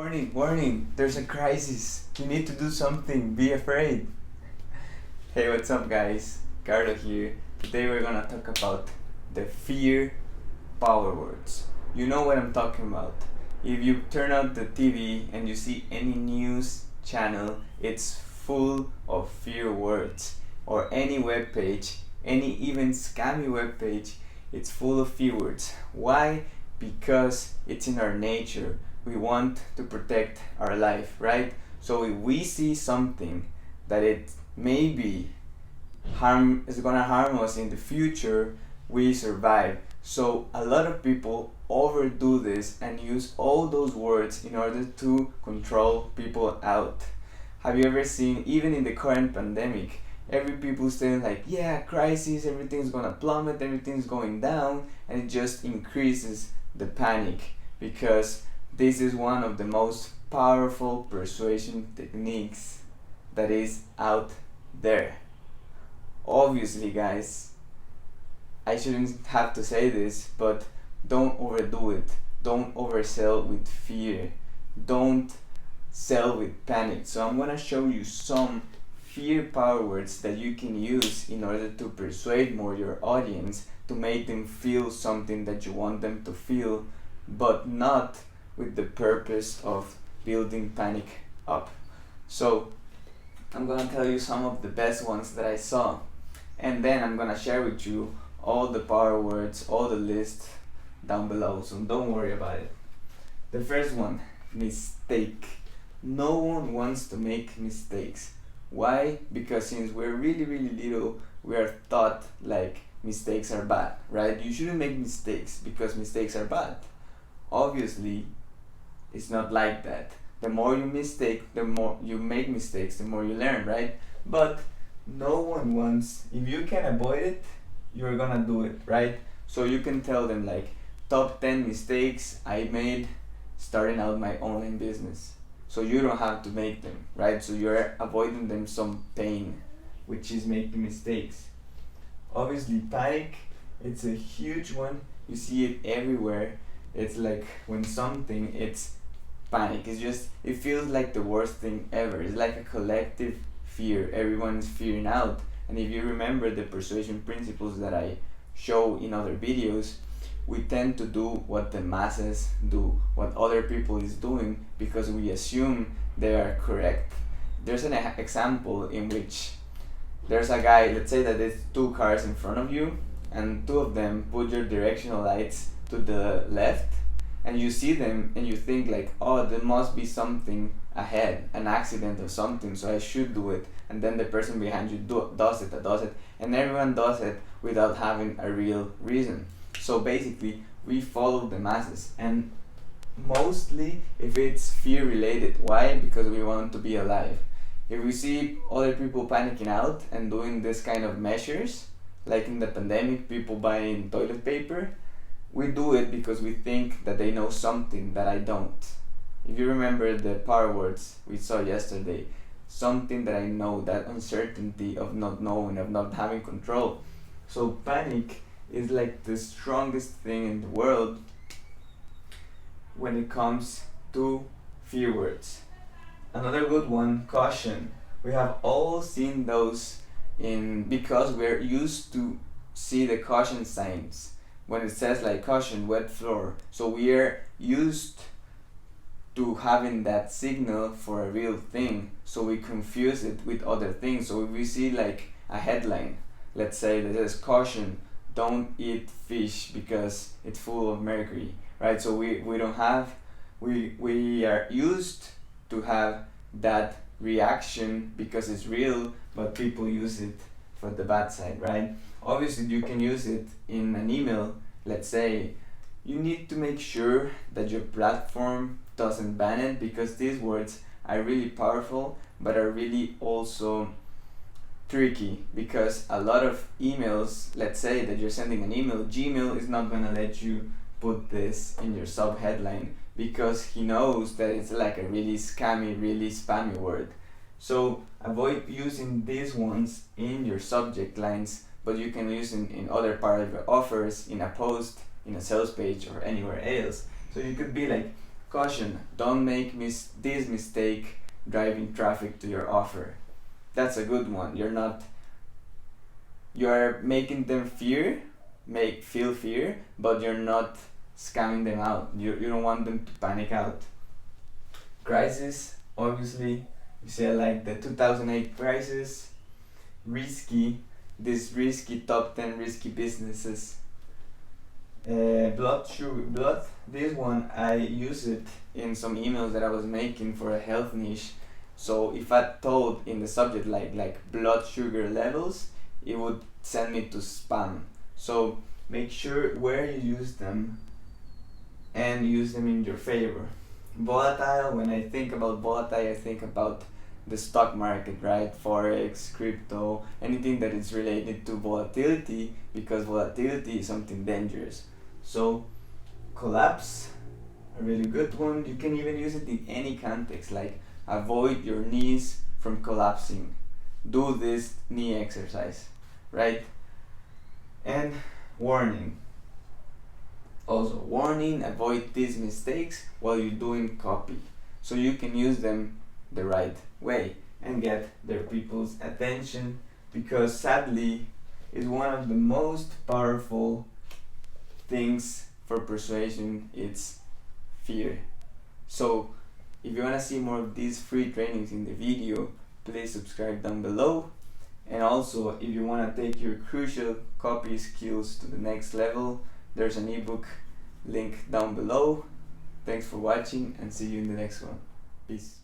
Warning, warning, there's a crisis. You need to do something. Be afraid. Hey, what's up, guys? Carlo here. Today we're gonna talk about the fear power words. You know what I'm talking about. If you turn on the TV and you see any news channel, it's full of fear words. Or any web page, any even scammy web page, it's full of fear words. Why? Because it's in our nature. We want to protect our life, right? So if we see something that it maybe is gonna harm us in the future, we survive. So a lot of people overdo this and use all those words in order to control people out. Have you ever seen, even in the current pandemic, every people saying like, yeah, crisis, everything's gonna plummet, everything's going down, and it just increases the panic, because this is one of the most powerful persuasion techniques that is out there. Obviously, guys, I shouldn't have to say this, but don't overdo it. Don't oversell with fear. Don't sell with panic. So I'm gonna show you some fear power words that you can use in order to persuade more your audience, to make them feel something that you want them to feel, but not with the purpose of building panic up. So I'm gonna tell you some of the best ones that I saw, and then I'm gonna share with you all the power words, all the list down below, so don't worry about it. The first one, mistake. No one wants to make mistakes. Why? Because since we're really little, we are taught like mistakes are bad, right? You shouldn't make mistakes because mistakes are bad. Obviously, it's not like that. The more you make mistakes, the more you learn, right? But no one wants, if you can avoid it, you're gonna do it, right? So you can tell them like, top 10 mistakes I made starting out my online business. So you don't have to make them, right? So you're avoiding them some pain, which is making mistakes. Obviously, panic, it's a huge one. You see it everywhere. It's like when it's panic. It feels like the worst thing ever. It's like a collective fear. Everyone is fearing out. And if you remember the persuasion principles that I show in other videos, we tend to do what the masses do, what other people is doing, because we assume they are correct. There's an example in which there's a guy, let's say that there's two cars in front of you, and two of them put your directional lights to the left, and you see them and you think like, oh, there must be something ahead, an accident or something, so I should do it. And then the person behind you does it, and everyone does it without having a real reason. So basically, we follow the masses, and mostly if it's fear related. Why? Because we want to be alive. If we see other people panicking out and doing this kind of measures, like in the pandemic, people buying toilet paper, we do it because we think that they know something that I don't. If you remember the power words we saw yesterday, something that I know, that uncertainty of not knowing, of not having control. So panic is like the strongest thing in the world when it comes to fear words. Another good one, caution. We have all seen those because we're used to see the caution signs when it says like caution, wet floor. So we are used to having that signal for a real thing, so we confuse it with other things. So if we see like a headline, let's say that says caution, don't eat fish because it's full of mercury, right? So we are used to have that reaction because it's real, but people use it for the bad side, right? Obviously, you can use it in an email. Let's say you need to make sure that your platform doesn't ban it, because these words are really powerful, but are really also tricky, because a lot of emails, let's say that you're sending an email, Gmail is not gonna let you put this in your sub headline because he knows that it's like a really scammy, really spammy word. So avoid using these ones in your subject lines, but you can use in other part of your offers, in a post, in a sales page, or anywhere else. So you could be like, Caution, don't make this mistake driving traffic to your offer. That's a good one. You're making them feel fear, but you're not scamming them out. You don't want them to panic out. Crisis, obviously, you see like the 2008 crisis, risky, this risky top 10 risky businesses. Blood, this one I use it in some emails that I was making for a health niche. So if I told in the subject like blood sugar levels, it would send me to spam. So make sure where you use them and use them in your favor. Volatile, when I think about volatile, I think about the stock market, right? Forex, crypto, anything that is related to volatility, because volatility is something dangerous. So collapse, a really good one. You can even use it in any context, like avoid your knees from collapsing. Do this knee exercise, right? And warning. Also, warning, avoid these mistakes while you're doing copy, so you can use them the right way and get their people's attention, because sadly, it's one of the most powerful things for persuasion. It's fear. So if you want to see more of these free trainings in the video, please subscribe down below. And also, if you want to take your crucial copy skills to the next level, there's an ebook link down below. Thanks for watching and see you in the next one. Peace.